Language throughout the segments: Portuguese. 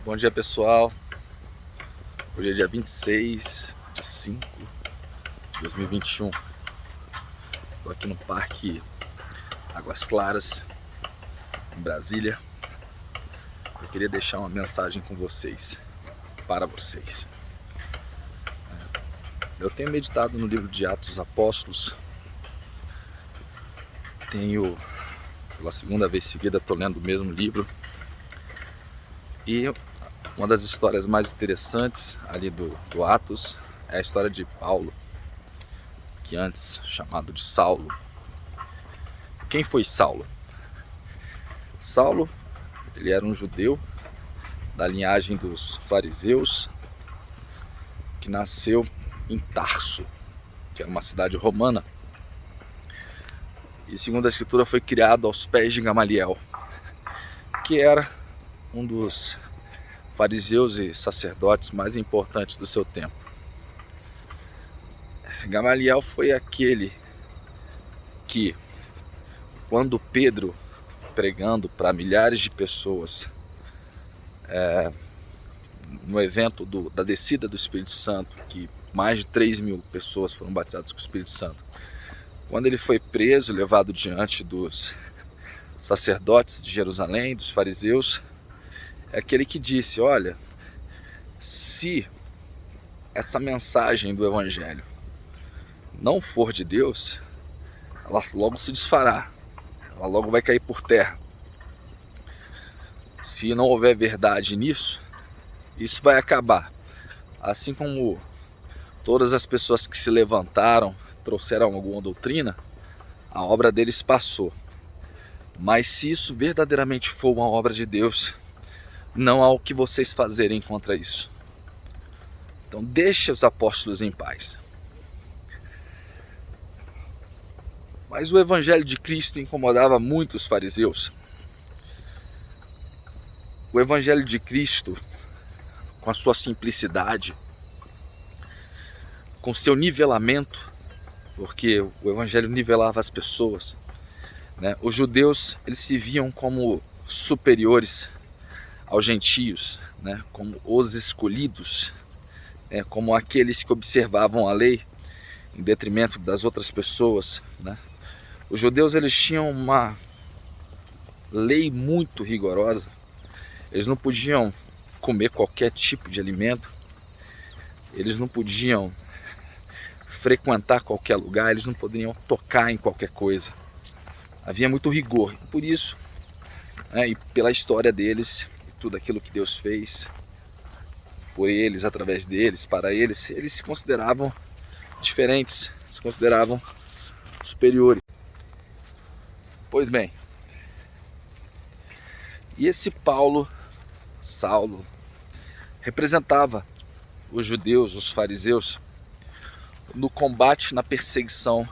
Bom dia, pessoal. Hoje é dia 26/5/2021. Estou aqui no Parque Águas Claras, em Brasília. Eu queria deixar uma mensagem com vocês, para vocês. Eu tenho meditado no livro de Atos dos Apóstolos. Pela segunda vez seguida, estou lendo o mesmo livro. E uma das histórias mais interessantes ali do Atos é a história de Paulo, que antes chamado de Saulo. Quem foi Saulo? Saulo, ele era um judeu da linhagem dos fariseus, que nasceu em Tarso, que era uma cidade romana, e segundo a escritura foi criado aos pés de Gamaliel, que era um dos fariseus e sacerdotes mais importantes do seu tempo. Gamaliel foi aquele que, quando Pedro, pregando para milhares de pessoas no evento da descida do Espírito Santo, que mais de 3.000 pessoas foram batizadas com o Espírito Santo, quando ele foi preso, levado diante dos sacerdotes de Jerusalém, dos fariseus, é aquele que disse: olha, se essa mensagem do Evangelho não for de Deus, ela logo se desfará, ela logo vai cair por terra. Se não houver verdade nisso, isso vai acabar. Assim como todas as pessoas que se levantaram, trouxeram alguma doutrina, a obra deles passou. Mas se isso verdadeiramente for uma obra de Deus, não há o que vocês fazerem contra isso. Então deixe os apóstolos em paz. Mas o Evangelho de Cristo incomodava muito os fariseus. O Evangelho de Cristo, com a sua simplicidade, com seu nivelamento, porque o Evangelho nivelava as pessoas, né? Os judeus, eles se viam como superiores aos gentios, né? Como os escolhidos, né? Como aqueles que observavam a lei em detrimento das outras pessoas, né? Os judeus, eles tinham uma lei muito rigorosa. Eles não podiam comer qualquer tipo de alimento, eles não podiam frequentar qualquer lugar, eles não poderiam tocar em qualquer coisa. Havia muito rigor, e por isso, né, e pela história deles, e tudo aquilo que Deus fez por eles, através deles, para eles, eles se consideravam diferentes, se consideravam superiores. Pois bem, e esse Saulo, representava os judeus, os fariseus, no combate, na perseguição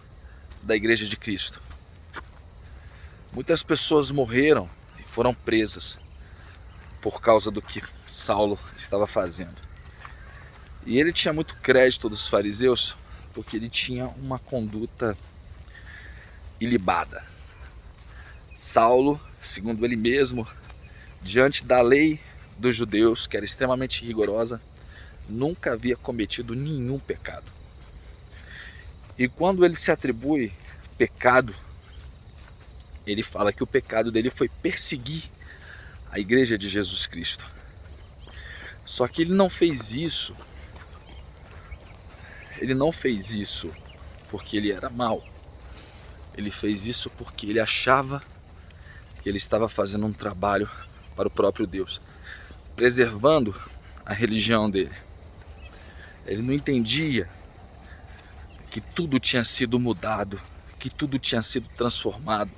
da Igreja de Cristo. Muitas pessoas morreram e foram presas por causa do que Saulo estava fazendo. E ele tinha muito crédito dos fariseus porque ele tinha uma conduta ilibada. Saulo, segundo ele mesmo, diante da lei dos judeus, que era extremamente rigorosa, nunca havia cometido nenhum pecado. E quando ele se atribui pecado, ele fala que o pecado dele foi perseguir a igreja de Jesus Cristo. Só que ele não fez isso porque ele era mau. Ele fez isso porque ele achava que ele estava fazendo um trabalho para o próprio Deus, preservando a religião dele. Ele não entendia que tudo tinha sido mudado, que tudo tinha sido transformado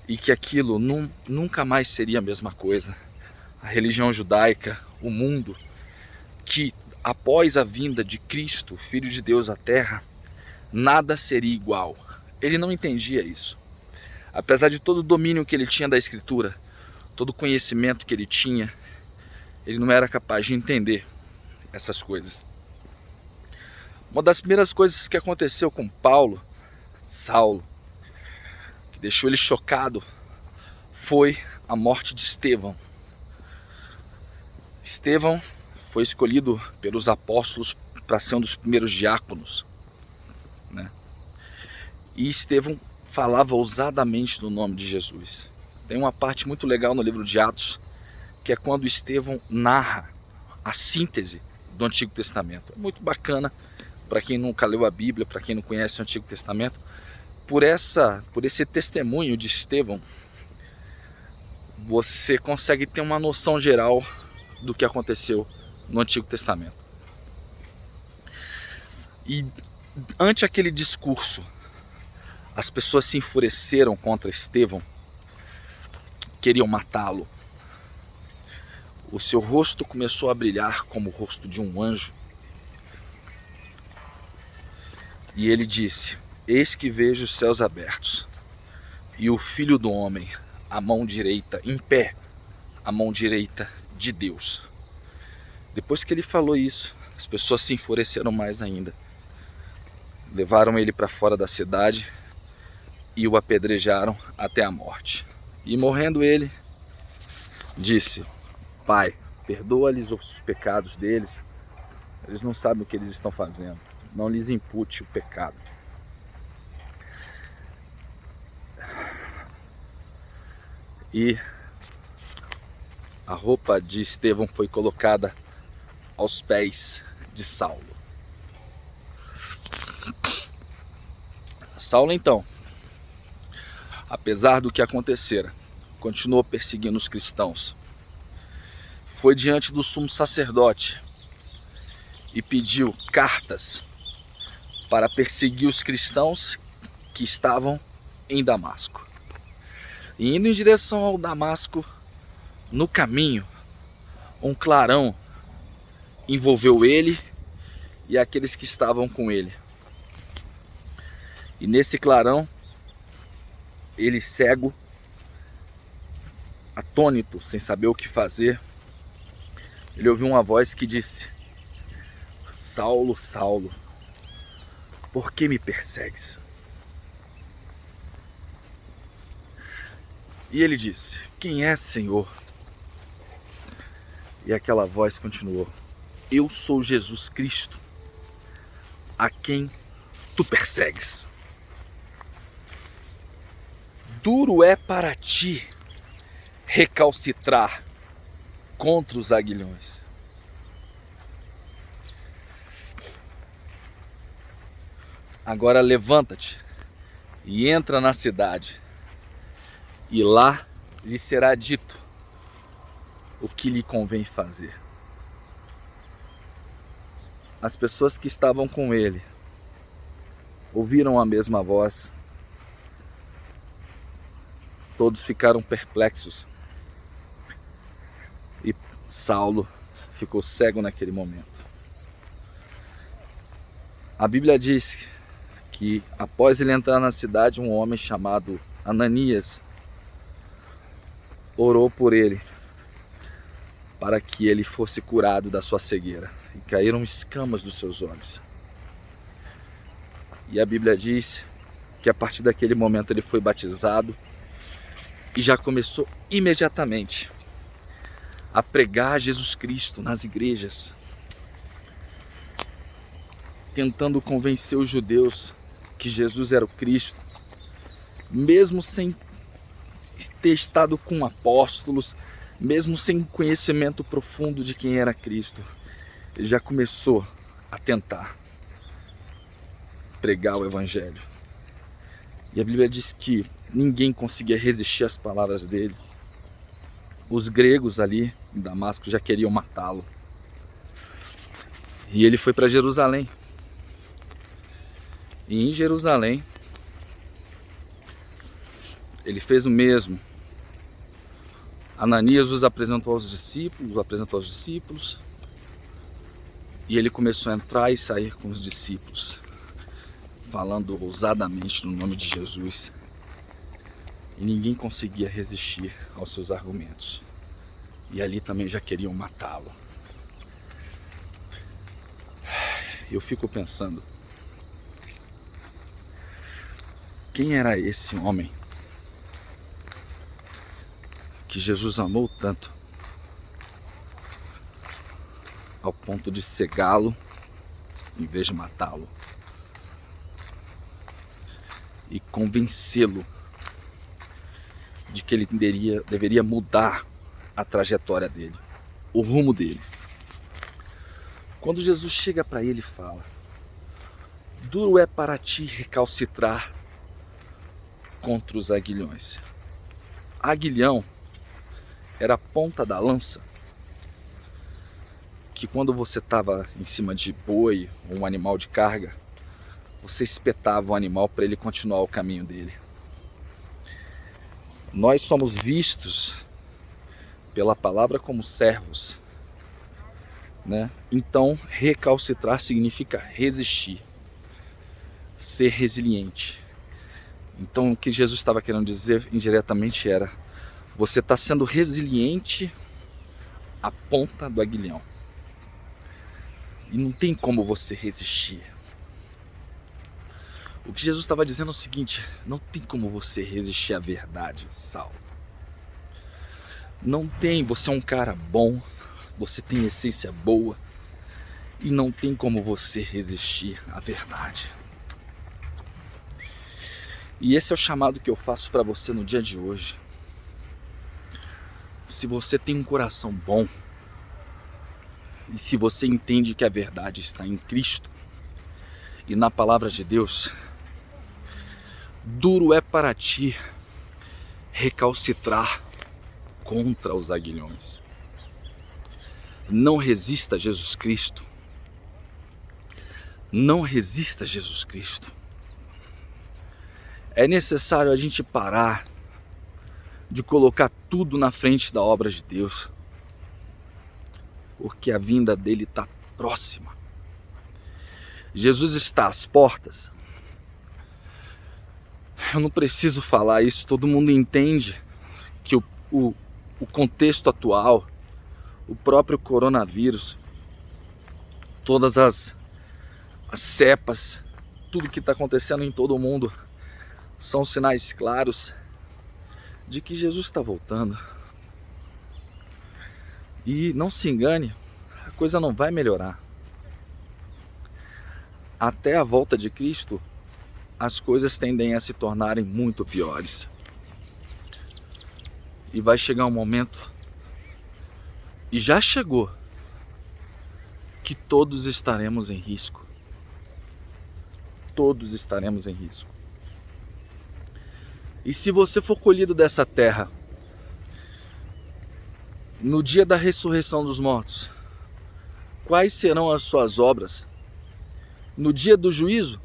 e que aquilo nunca mais seria a mesma coisa. A religião judaica, o mundo, que após a vinda de Cristo, Filho de Deus à Terra, nada seria igual. Ele não entendia isso. Apesar de todo o domínio que ele tinha da Escritura, todo o conhecimento que ele tinha, ele não era capaz de entender essas coisas. Uma das primeiras coisas que aconteceu com Saulo, que deixou ele chocado, foi a morte de Estevão. Estevão foi escolhido pelos apóstolos para ser um dos primeiros diáconos, né? E Estevão falava ousadamente no nome de Jesus. Tem uma parte muito legal no livro de Atos, que é quando Estevão narra a síntese do Antigo Testamento. É muito bacana para quem nunca leu a Bíblia, para quem não conhece o Antigo Testamento. Por esse testemunho de Estevão, você consegue ter uma noção geral do que aconteceu no Antigo Testamento. E ante aquele discurso, as pessoas se enfureceram contra Estevão, queriam matá-lo. O seu rosto começou a brilhar como o rosto de um anjo. E ele disse: eis que vejo os céus abertos, e o Filho do Homem, a mão direita, em pé, a mão direita de Deus. Depois que ele falou isso, as pessoas se enfureceram mais ainda. Levaram ele para fora da cidade e o apedrejaram até a morte. E morrendo ele, disse: Pai, perdoa-lhes os pecados deles, eles não sabem o que eles estão fazendo, não lhes impute o pecado. E a roupa de Estevão foi colocada aos pés de Saulo. Saulo, então, apesar do que acontecera, continuou perseguindo os cristãos. Foi diante do sumo sacerdote e pediu cartas para perseguir os cristãos que estavam em Damasco. E indo em direção ao Damasco, no caminho, um clarão envolveu ele e aqueles que estavam com ele. E nesse clarão, ele cego, atônito, sem saber o que fazer, ele ouviu uma voz que disse: Saulo, Saulo, por que me persegues? E ele disse: quem é, Senhor? E aquela voz continuou: eu sou Jesus Cristo, a quem tu persegues. Duro é para ti recalcitrar contra os aguilhões. Agora levanta-te e entra na cidade, e lá lhe será dito o que lhe convém fazer. As pessoas que estavam com ele ouviram a mesma voz. Todos ficaram perplexos. E Saulo ficou cego naquele momento. A Bíblia diz que após ele entrar na cidade, um homem chamado Ananias orou por ele para que ele fosse curado da sua cegueira. E caíram escamas dos seus olhos. E a Bíblia diz que a partir daquele momento ele foi batizado e já começou imediatamente a pregar Jesus Cristo nas igrejas, tentando convencer os judeus que Jesus era o Cristo, mesmo sem ter estado com apóstolos, mesmo sem conhecimento profundo de quem era Cristo. Ele já começou a tentar pregar o Evangelho. E a Bíblia diz que ninguém conseguia resistir às palavras dele. Os gregos ali em Damasco já queriam matá-lo. E ele foi para Jerusalém. E em Jerusalém, ele fez o mesmo. Ananias os apresentou aos discípulos, e ele começou a entrar e sair com os discípulos, falando ousadamente no nome de Jesus. E ninguém conseguia resistir aos seus argumentos. E ali também já queriam matá-lo. Eu fico pensando, quem era esse homem que Jesus amou tanto, ao ponto de cegá-lo em vez de matá-lo e convencê-lo de que ele deveria mudar a trajetória dele, o rumo dele. Quando Jesus chega para ele e fala: duro é para ti recalcitrar contra os aguilhões. Aguilhão era a ponta da lança que, quando você estava em cima de boi ou um animal de carga, você espetava o animal para ele continuar o caminho dele. Nós somos vistos pela palavra como servos, né? Então, recalcitrar significa resistir, ser resiliente. Então, o que Jesus estava querendo dizer indiretamente era: você está sendo resiliente à ponta do aguilhão. E não tem como você resistir. O que Jesus estava dizendo é o seguinte: não tem como você resistir à verdade, Saulo. Não tem, você é um cara bom, você tem essência boa, e não tem como você resistir à verdade. E esse é o chamado que eu faço para você no dia de hoje. Se você tem um coração bom, e se você entende que a verdade está em Cristo e na palavra de Deus, duro é para ti recalcitrar contra os aguilhões. Não resista a Jesus Cristo. Não resista a Jesus Cristo. É necessário a gente parar de colocar tudo na frente da obra de Deus, porque a vinda dele está próxima. Jesus está às portas. Eu não preciso falar isso, todo mundo entende que o contexto atual, o próprio coronavírus, todas as cepas, tudo que está acontecendo em todo o mundo são sinais claros de que Jesus está voltando. E não se engane, a coisa não vai melhorar. Até a volta de Cristo, as coisas tendem a se tornarem muito piores. E vai chegar um momento, e já chegou, que todos estaremos em risco. Todos estaremos em risco. E se você for colhido dessa terra no dia da ressurreição dos mortos, quais serão as suas obras? No dia do juízo,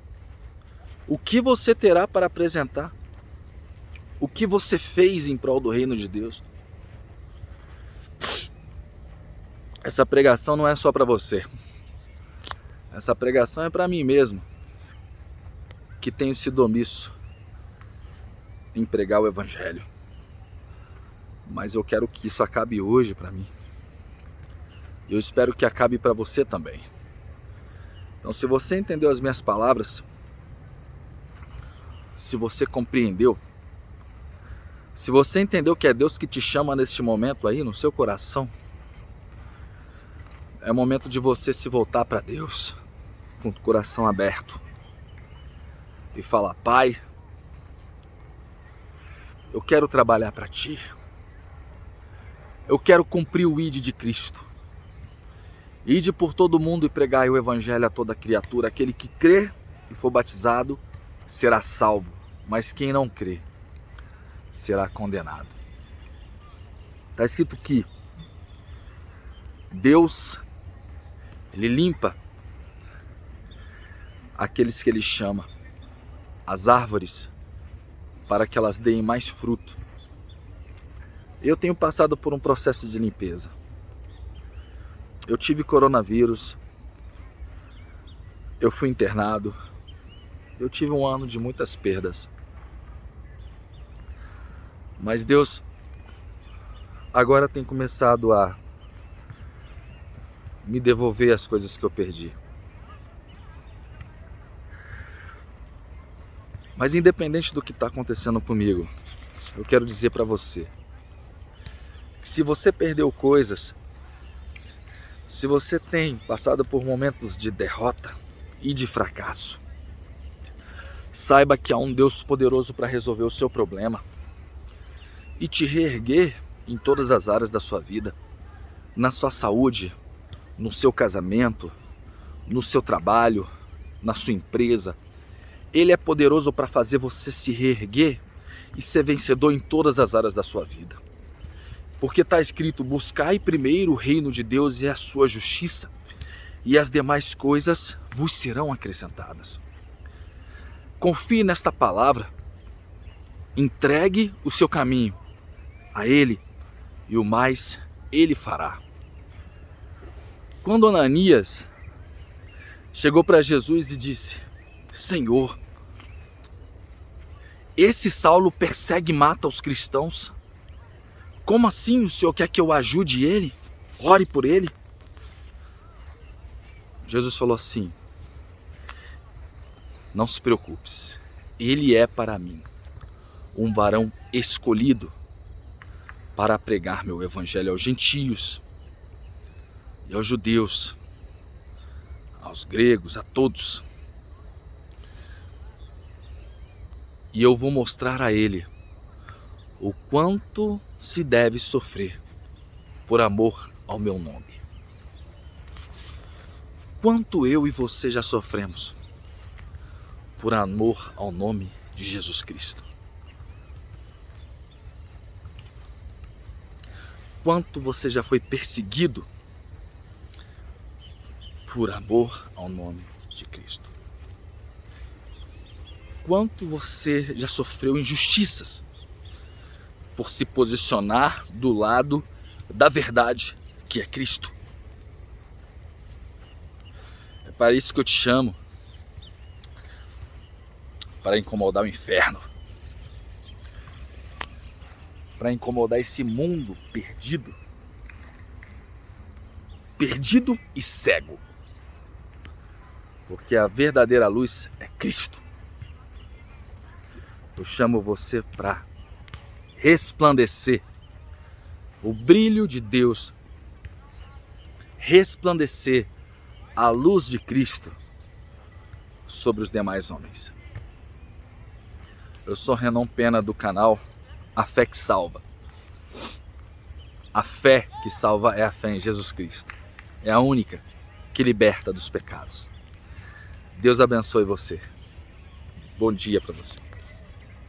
o que você terá para apresentar? O que você fez em prol do reino de Deus? Essa pregação não é só para você. Essa pregação é para mim mesmo, que tenho sido omisso em pregar o Evangelho. Mas eu quero que isso acabe hoje para mim. E eu espero que acabe para você também. Então, se você entendeu as minhas palavras, se você compreendeu, se você entendeu que é Deus que te chama neste momento aí, no seu coração, é momento de você se voltar para Deus, com o coração aberto, e falar: Pai, eu quero trabalhar para Ti. Eu quero cumprir o ID de Cristo. Ide por todo mundo e pregai o Evangelho a toda criatura. Aquele que crê e for batizado será salvo, mas quem não crê será condenado. Está escrito que Deus, Ele limpa aqueles que Ele chama, as árvores, para que elas deem mais fruto. Eu tenho passado por um processo de limpeza. Eu tive coronavírus, eu fui internado, eu tive um ano de muitas perdas. Mas Deus agora tem começado a me devolver as coisas que eu perdi. Mas independente do que está acontecendo comigo, eu quero dizer para você que se você perdeu coisas, Se você tem passado por momentos de derrota e de fracasso, saiba que há um Deus poderoso para resolver o seu problema e te reerguer em todas as áreas da sua vida, na sua saúde, no seu casamento, no seu trabalho, na sua empresa. Ele é poderoso para fazer você se reerguer e ser vencedor em todas as áreas da sua vida. Porque está escrito: buscai primeiro o reino de Deus e a sua justiça, e as demais coisas vos serão acrescentadas. Confie nesta palavra, entregue o seu caminho a Ele e o mais Ele fará. Quando Ananias chegou para Jesus e disse: Senhor, esse Saulo persegue e mata os cristãos. Como assim o Senhor quer que eu ajude ele? Ore por ele? Jesus falou assim: não se preocupe, ele é para mim um varão escolhido para pregar meu evangelho aos gentios e aos judeus, aos gregos, a todos. E eu vou mostrar a ele o quanto se deve sofrer por amor ao meu nome. Quanto eu e você já sofremos por amor ao nome de Jesus Cristo. Quanto você já foi perseguido por amor ao nome de Cristo. Quanto você já sofreu injustiças por se posicionar do lado da verdade, que é Cristo. É para isso que eu te chamo, para incomodar o inferno, para incomodar esse mundo perdido e cego, porque a verdadeira luz é Cristo. Eu chamo você para resplandecer o brilho de Deus, resplandecer a luz de Cristo sobre os demais homens. Eu sou Renan Pena, do canal A Fé que Salva. A fé que salva é a fé em Jesus Cristo. É a única que liberta dos pecados. Deus abençoe você. Bom dia para você.